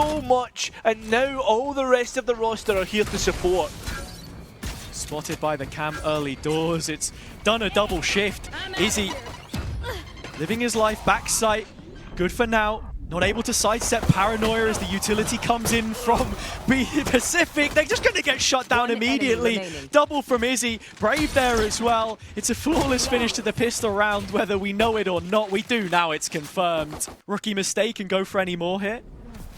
so much, and now all the rest of the roster are here to support. Spotted by the cam early doors. It's done a double shift. Izzy living his life backside. Good for now. Not able to sidestep Paranoia as the utility comes in from BBL PCIFIC. They're just going to get shut down immediately. Double from Izzy. Brave there as well. It's a flawless finish to the pistol round, whether we know it or not. We do now, it's confirmed. Rookie mistake and go for any more here.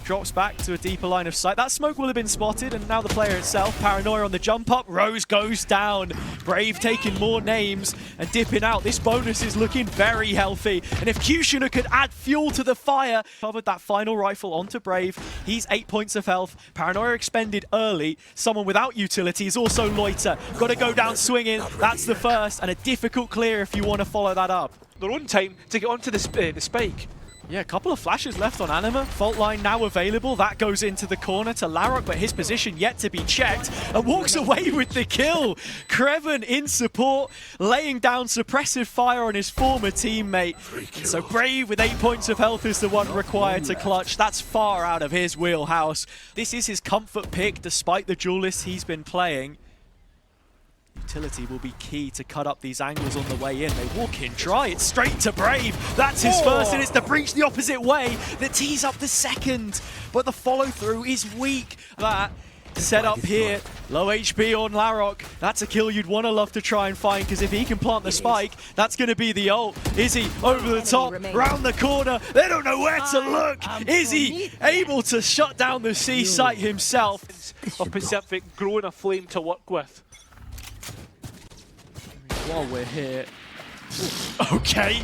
Drops back to a deeper line of sight. That smoke will have been spotted, and now the player itself, Paranoia on the jump up. Rose goes down. Brave taking more names and dipping out. This bonus is looking very healthy. And if Kushner could add fuel to the fire, covered that final rifle onto Brave. He's 8 points of health. Paranoia expended early. Someone without utility is also Loiter. Got to go down swinging. That's the first, and a difficult clear if you want to follow that up. Their own time to get onto the spike. Yeah, a couple of flashes left on Anima. Fault line now available. That goes into the corner to Larok, but his position yet to be checked. And walks away with the kill. Kreven in support, laying down suppressive fire on his former teammate. And so Brave with 8 points of health is the one required to clutch. That's far out of his wheelhouse. This is his comfort pick, despite the duelist he's been playing. Utility will be key to cut up these angles on the way in. They walk in dry, it's straight to Brave. That's his first, and it's the breach the opposite way that tees up the second. But the follow through is weak. That set up here, low HP on Larok. That's a kill you'd want to love to try and find, because if he can plant the spike, that's going to be the ult. Izzy over the top, round the corner. They don't know where to look. Izzy able to shut down the C site himself. Of PCIFIC growing a flame to work with. While we're here, okay,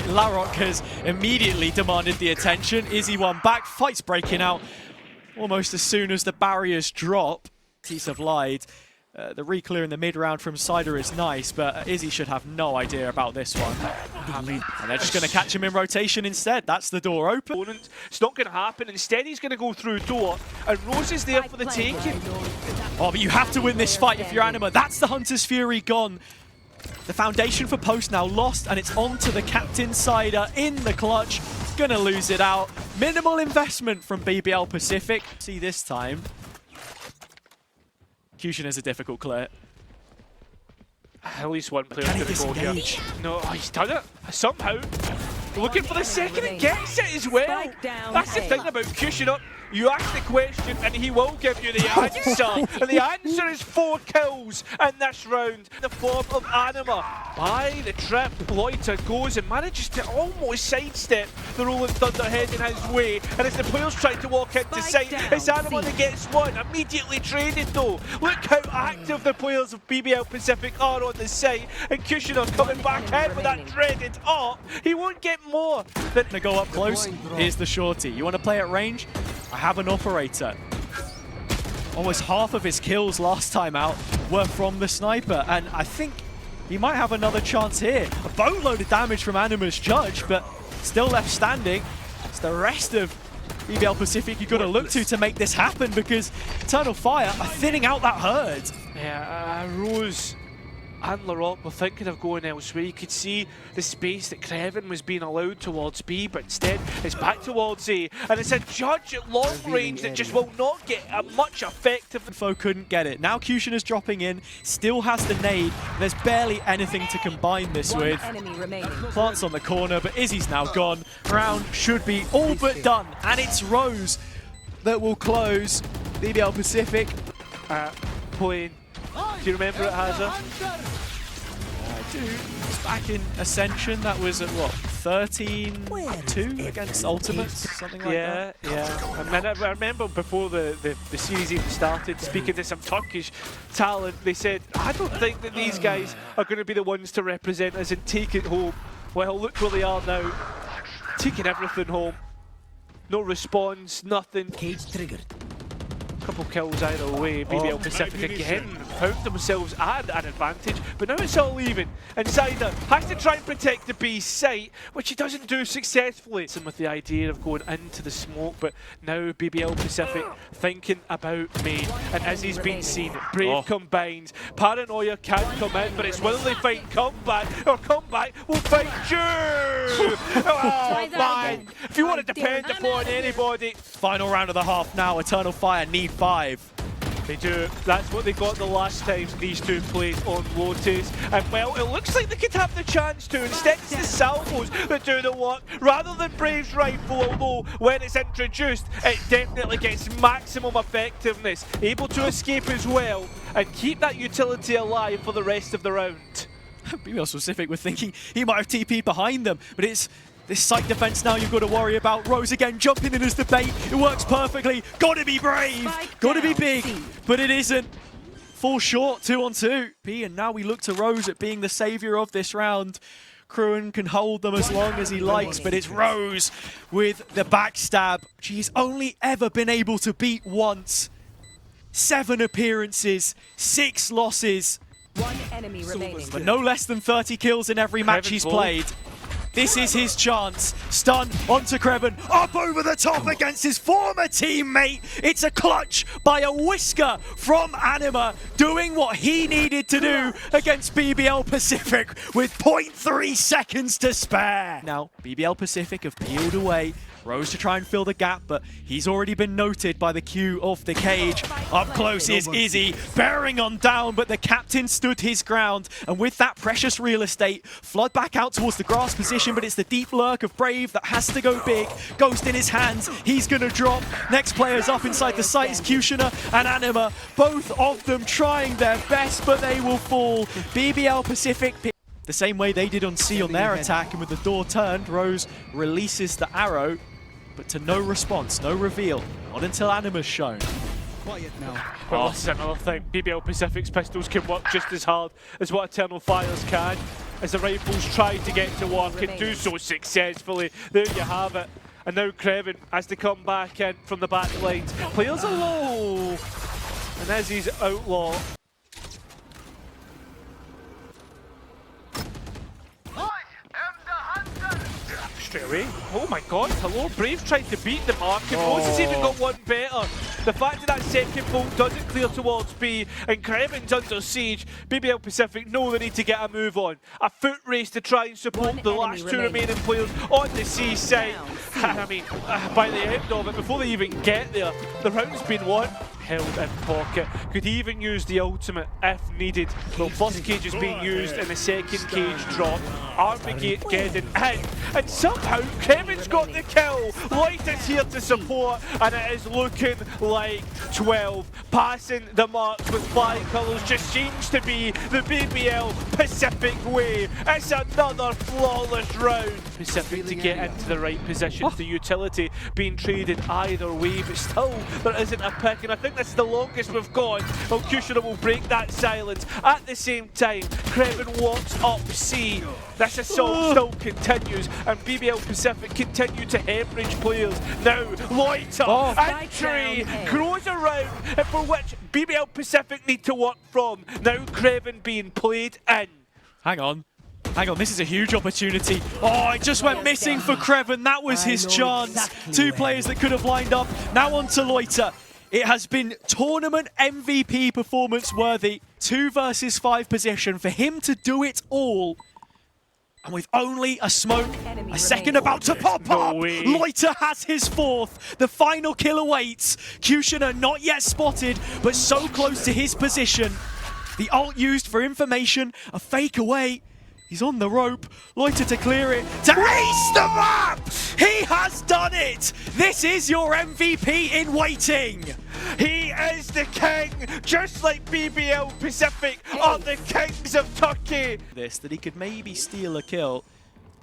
Larok has immediately demanded the attention. Izzy one back, fight's breaking out almost as soon as the barriers drop. Tees have lied. The re-clear in the mid-round from Cider is nice, but Izzy should have no idea about this one. And they're just going to catch him in rotation instead. That's the door open. It's not going to happen. Instead, he's going to go through door, and Rose is there for the taking. Oh, but you have to win this fight if you're Anima. That's the Hunter's Fury gone. The foundation for Post now lost, and it's on to the Captain Cider in the clutch. Gonna lose it out. Minimal investment from BBL PCIFIC. See this time. Kushner is a difficult clear. At least one player going to go here. No, he's done it. Somehow. Looking for the second and gets it as well. That's the thing about Kushner. You ask the question and he will give you the answer. And the answer is 4 kills in this round. The form of Anima. By the trip, Loiter goes and manages to almost sidestep the Rolling Thunder heading his way. And as the players try to walk into sight, it's Anima that gets one. Immediately traded though. Look how active the players of BBL PCIFIC are on the site. And Kushner coming back in with that dreaded up. He won't get more. Then to go up close, here's the shorty. You want to play at range? I have an operator. Almost half of his kills last time out were from the sniper, and I think he might have another chance here. A boatload of damage from Anima's Judge, but still left standing. It's the rest of BBL PCIFIC you've got to look to make this happen, because Eternal Fire are thinning out that herd. Yeah, Rose and Larok were thinking of going elsewhere. You could see the space that Kreven was being allowed towards B, but instead it's back towards A. And it's a Judge at long range that just will not get a much effective. Info couldn't get it. Now Kushner's dropping in, still has the nade. There's barely anything to combine this with. Plants on the corner, but Izzy's now gone. Round should be all but done. And it's Rose that will close BBL PCIFIC. Playing. Do you remember it, Hazza? I do. It's back in Ascension. That was at what, 13-2 against Ultimates, something like that. Yeah. I remember before the series even started, speaking to some Turkish talent, they said, I don't think that these guys are going to be the ones to represent us and take it home. Well, look where they are now, taking everything home. No response, nothing. Cage triggered. Couple kills either way. BBL PCIFIC again found themselves at an advantage, but now it's all even. And Zyder has to try and protect the B site, which he doesn't do successfully. And with the idea of going into the smoke, but now BBL PCIFIC thinking about main. And as he's been seen, Brave combines, Paranoia can't come in, but it's whether they fight comeback or comeback will fight Jew! Oh man! If you want to depend upon anybody. Final round of the half now, Eternal Fire need 5. They do. That's what they got the last time these two played on Lotus. And well, it looks like they could have the chance to. Instead, it's the salvos that do the work rather than Brave's rifle, although when it's introduced, it definitely gets maximum effectiveness. Able to escape as well and keep that utility alive for the rest of the round. BBL PCIFIC were thinking he might have TP'd behind them, but it's this site defense now you've got to worry about. Rose again jumping in as the bait. It works perfectly. Got to be brave. Got to be big. But it isn't. Fall short, 2-on-2. And now we look to Rose at being the savior of this round. Cruan can hold them as long as he likes, but it's Rose with the backstab. She's only ever been able to beat once. 7 appearances, 6 losses. 1 enemy remaining. But no less than 30 kills in every match he's played. This is his chance. Stun onto Kreven, up over the top against his former teammate. It's a clutch by a whisker from Anima, doing what he needed to do against BBL PCIFIC with 0.3 seconds to spare. Now, BBL PCIFIC have peeled away. Rose to try and fill the gap, but he's already been noted by the Q of the cage. Up close is Izzy, bearing on down, but the captain stood his ground. And with that precious real estate, Flood back out towards the grass position, but it's the deep lurk of Brave that has to go big. Ghost in his hands, he's gonna drop. Next player's up inside the site is Kushner and Anima. Both of them trying their best, but they will fall. BBL PCIFIC the same way they did on C on their attack, and with the door turned, Rose releases the arrow. But to no response, no reveal, not until Anima's shown. Quiet now. Well, this is another thing. BBL PCIFIC's pistols can work just as hard as what Eternal Fires can. As the rifles try to get to work and do so successfully. There you have it. And now Kreven has to come back in from the back lines. Players are low. And as he's outlaw. Away. Oh my god, hello, Brave tried to beat the mark and Rose has even got one better. The fact that that second bolt doesn't clear towards B and Kreven's under siege, BBL PCIFIC know they need to get a move on. A foot race to try and support the last 2 remaining players on the C side. I mean, by the end of it, before they even get there, the round's been won. Held in pocket. Could even use the ultimate if needed. Well, first cage is being used and the second cage drop. Armigate getting in. And somehow Kevin's got the kill. Light is here to support and it is looking like 12. Passing the marks with fly colours just seems to be the BBL PCIFIC way. It's another flawless round. PCIFIC to get into the right positions. The utility being traded either way, but still there isn't a pick, and I think that's the longest we've gone. Well, Kushner will break that silence. At the same time, Kreven walks up C. This assault still continues, and BBL PCIFIC continue to hemorrhage players. Now, Loiter, entry, grows around, and for which BBL PCIFIC need to work from. Now, Kreven being played in. Hang on, this is a huge opportunity. Oh, it just went missing for Kreven. That was his chance. 2 players that could have lined up. Now on to Loiter. It has been tournament MVP performance worthy. 2 versus 5 position for him to do it all. And with only a smoke, a second about to pop up, Loiter has his 4th. The final kill awaits. Kushner not yet spotted, but so close to his position. The ult used for information, a fake away. He's on the rope. Loiter to clear it, to ace the map! He has done it! This is your MVP in waiting! He is the king, just like BBL PCIFIC are the kings of Turkey. That he could maybe steal a kill.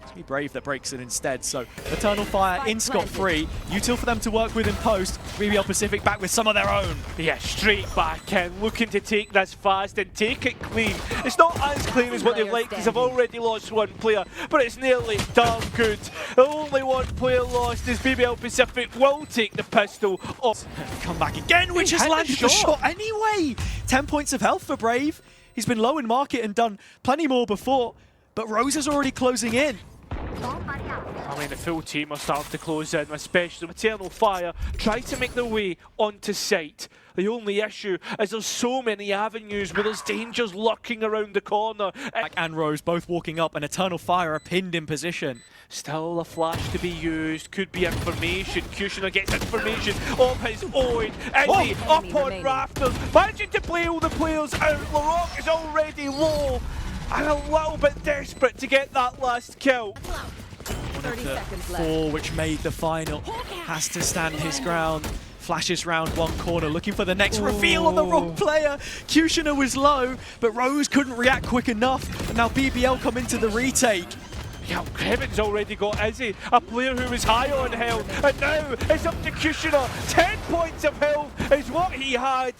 It's gonna be Brave that breaks it instead, so Eternal Fire in scot-free. Util for them to work with in post. BBL PCIFIC back with some of their own. Yeah, straight back in, looking to take this fast and take it clean. It's not as clean as what they'd like, because they've already lost one player, but it's nearly damn good. The only one player lost is BBL PCIFIC will take the pistol off. Come back again, which has landed the shot anyway. 10 points of health for Brave. He's been low in market and done plenty more before, but Rose is already closing in. I mean, the full team are starting to close in, especially Eternal Fire try to make their way onto site. The only issue is there's so many avenues where there's dangers lurking around the corner. And Rose both walking up, and Eternal Fire are pinned in position. Still a flash to be used, could be information. Kushner gets information of his own. Izzy up on rafters, managing to play all the players out. Larocque is already low and a little bit desperate to get that last kill. 30 seconds left. 4, which made the final, has to stand his ground. Flashes round one corner, looking for the next reveal on the wrong player. Kushner was low, but Rose couldn't react quick enough. And now BBL come into the retake. Yeah, Kevin's already got Izzy, a player who was high on health, and now it's up to Kushner. 10 points of health is what he had.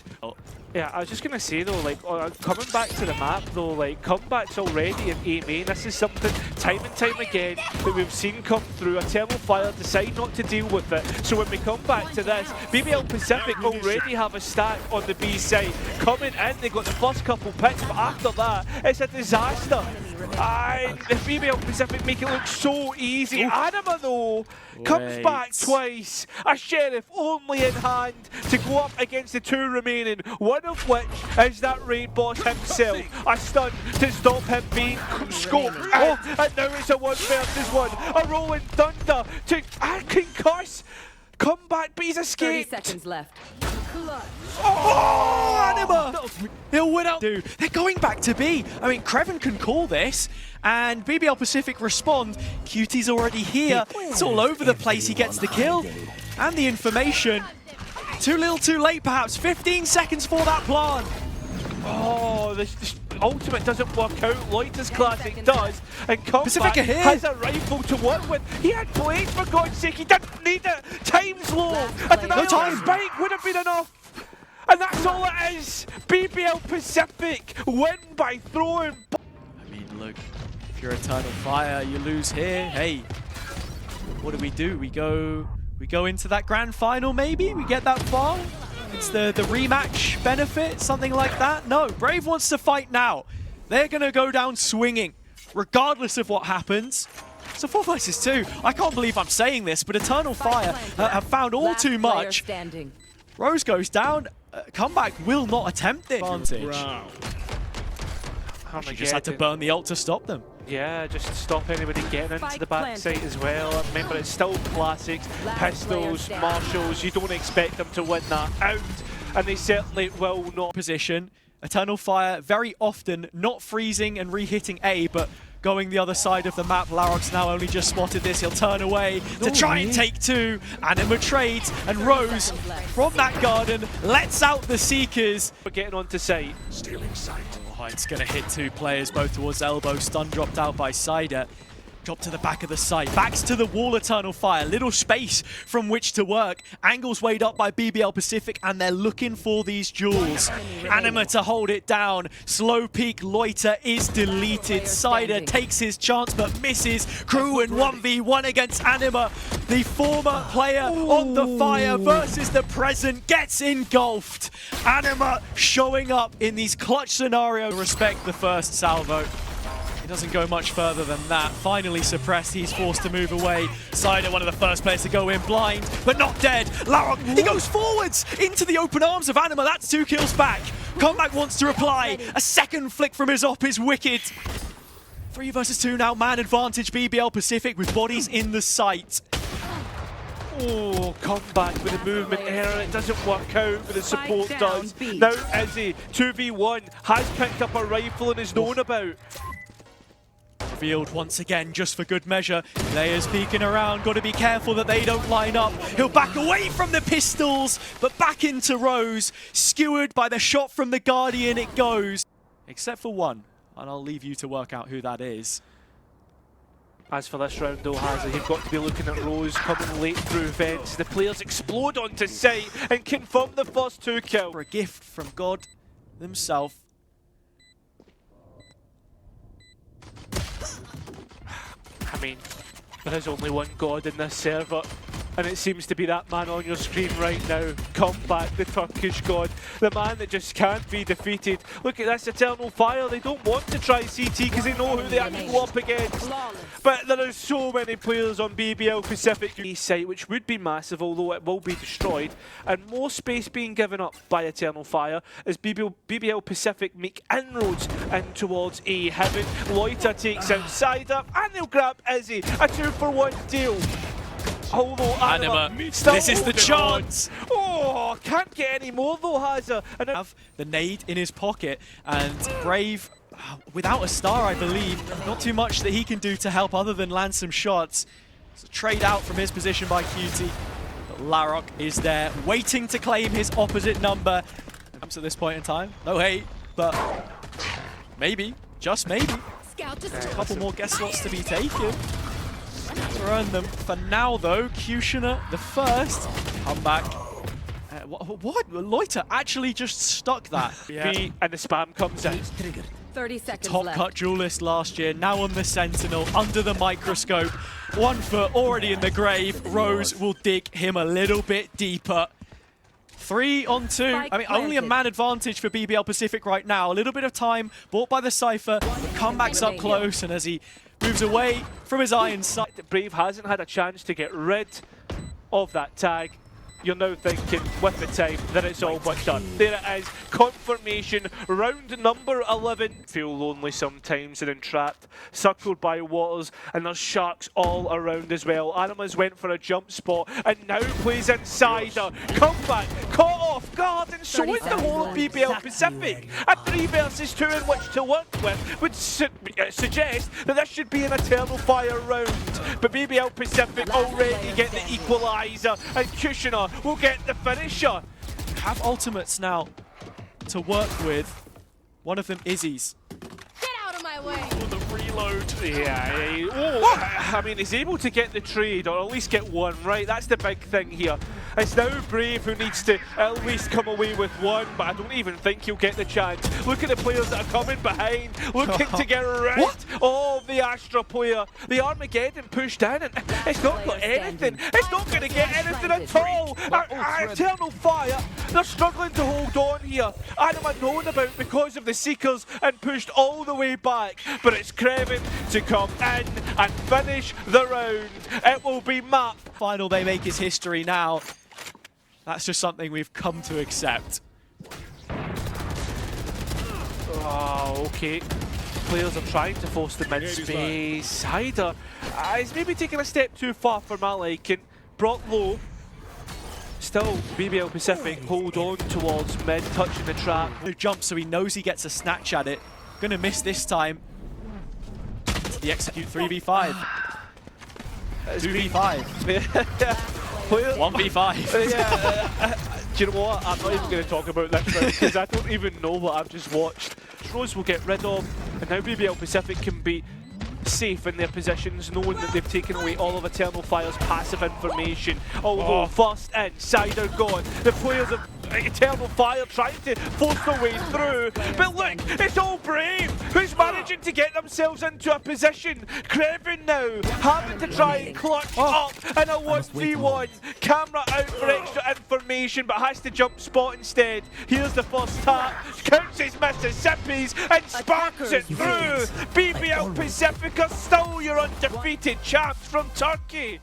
Yeah, I was just going to say though, like, coming back to the map though, like, comebacks already in EMEA, this is something time and time again that we've seen come through. Eternal Fire decide not to deal with it. So when we come back to this, BBL PCIFIC already have a stack on the B side. Coming in, they got the first couple picks, but after that, it's a disaster. And the BBL PCIFIC make it look so easy. Anima though, comes back twice. A Sheriff only in hand to go up against the two remaining. One of which is that raid boss himself. A stun to stop him being scoped out. And now it's a 1 versus 1. A rolling thunder to concuss. Come back, but he's escaped. 30 seconds left. Oh, Anima! He'll win out. Dude, they're going back to B. I mean, Creven can call this, and BBL PCIFIC respond. Cutie's already here. It's all over the place. He gets the kill. And the information. Too little, too late, perhaps. 15 seconds for that plant. Oh, this ultimate doesn't work out. Loiter's Classic does, and Comeback has a rifle to work with. He had blades, for God's sake. He didn't need it. Time's low. A denial spike would have been enough. And that's all it is. BBL PCIFIC win by throwing. I mean, look, if you're Eternal Fire, you lose here. Hey, what do? We go into that grand final, maybe? We get that far? It's the rematch benefit, something like that? No, Brave wants to fight now. They're going to go down swinging, regardless of what happens. So 4 versus 2. I can't believe I'm saying this, but Eternal Fire have found all too much. Rose goes down. Comeback will not attempt it. Advantage. She just had to burn the ult to stop them. Yeah, just to stop anybody getting into the backside as well. Remember, it's still classics, pistols, marshals. You don't expect them to win that out, and they certainly will not. Position. Eternal Fire very often not freezing and re-hitting A, but going the other side of the map. Larocque's now only just spotted this. He'll turn away to try and take two. Anima trades, and Rose from that garden lets out the Seekers. We're getting onto site. Stealing sight. Oh, it's going to hit two players, both towards elbow. Stun dropped out by Cider. Drop to the back of the site. Backs to the wall, Eternal Fire. Little space from which to work. Angles weighed up by BBL PCIFIC, and they're looking for these jewels. Anima to hold it down. Slow peek Loiter is deleted. Cider takes his chance but misses. Crew in 1v1 against Anima. The former player on the Fire versus the present gets engulfed. Anima showing up in these clutch scenarios. Respect the first salvo. He doesn't go much further than that. Finally suppressed, he's forced to move away. Cider, one of the first players to go in blind, but not dead. Larocque, he goes forwards into the open arms of Anima. That's 2 kills back. Comeback wants to reply. A second flick from his op is wicked. 3 versus 2 now, man advantage. BBL PCIFIC with bodies in the site. Oh, Comeback with a movement error. It doesn't work out, but the support does. Now Izzy, 2v1, has picked up a rifle and is known about. Revealed once again, just for good measure. Players peeking around, got to be careful that they don't line up. He'll back away from the pistols, but back into Rose. Skewered by the shot from the Guardian, it goes. Except for one, and I'll leave you to work out who that is. As for this round though, Hazard, you've got to be looking at Rose coming late through vents. The players explode onto site and confirm the first 2 kills. For a gift from God himself. I mean, there is only one God in this server, and it seems to be that man on your screen right now. Come back, the Turkish God, the man that just can't be defeated. Look at this Eternal Fire. They don't want to try CT because they know who they have to go up against. But there are so many players on BBL PCIFIC site, which would be massive, although it will be destroyed. And more space being given up by Eternal Fire as BBL PCIFIC make inroads in towards A heaven. Loiter takes outsider, and they'll grab Izzy. A 2-for-1 deal. Although Anima, still this is the holding chance! on. Oh, can't get any more though, Hazard. And Have the nade in his pocket, and Brave, without a star I believe, not too much that he can do to help other than land some shots. It's a trade out from his position by QT, but Larok is there waiting to claim his opposite number. Comes at this point in time, no hate, but maybe, just maybe, a couple more guest slots to be taken. Earn them for now though. Kushner, the first comeback. What? Loiter actually just stuck that. B and the spam comes in. 30 seconds Top left. cut duelist last year, now on the Sentinel, under the microscope. 1 foot already in the grave. Rose will dig him a little bit deeper. 3 on 2. I mean, only a man advantage for BBL PCIFIC right now. A little bit of time bought by the Cypher. The comeback's up close, and as he moves away from his iron sight. Brave hasn't had a chance to get rid of that tag. You're now thinking, with the time, that it's all but done. There it is, confirmation, round number 11. Feel lonely sometimes and entrapped, circled by waters, and there's sharks all around as well. Animas went for a jump spot, and now plays insider. Comeback, caught off guard, and so is the whole of BBL PCIFIC. A 3 versus 2 in which to work with would suggest that this should be an Eternal Fire round. But BBL PCIFIC already get the equaliser, and Kushner will get the finisher. Have ultimates now to work with. One of them Izzy's. Get out of my way. Oh, the reload. Yeah. I mean, he's able to get the trade, or at least get one, right? That's the big thing here. It's now Brave who needs to at least come away with one, but I don't even think he'll get the chance. Look at the players that are coming behind, looking to get rid of the Astra player. The Armageddon pushed in, and it's not got anything. It's not going to get anything at all. Eternal Fire, they're struggling to hold on here. Anima known about because of the Seekers and pushed all the way back, but it's Kreven to come in and finish the round. It will be Map. Final they make his history now. That's just something we've come to accept. Oh, okay. Players are trying to force the mid-space. Hyder is maybe taking a step too far for my liking. Brought low. Still, BBL PCIFIC hold on towards mid, touching the trap. No jump, so he knows he gets a snatch at it. Gonna miss this time. The execute 3v5. 2v5. 1v5. Yeah, do you know what? I'm not even going to talk about this because I don't even know what I've just watched. Rose will get rid of, and now BBL PCIFIC can be safe in their positions, knowing that they've taken away all of Eternal Fire's passive information. Although first in, Cider gone. The players of Eternal Fire trying to force their way through. But look, it's all Brave who's managing to get themselves into a position. Kreven now having to try and clutch up in a 1v1. Camera out for extra information, but has to jump spot instead. Here's the first tap. Counts his Mississippi's and sparks it through. BBL PCIFIC are still your undefeated champs from Turkey.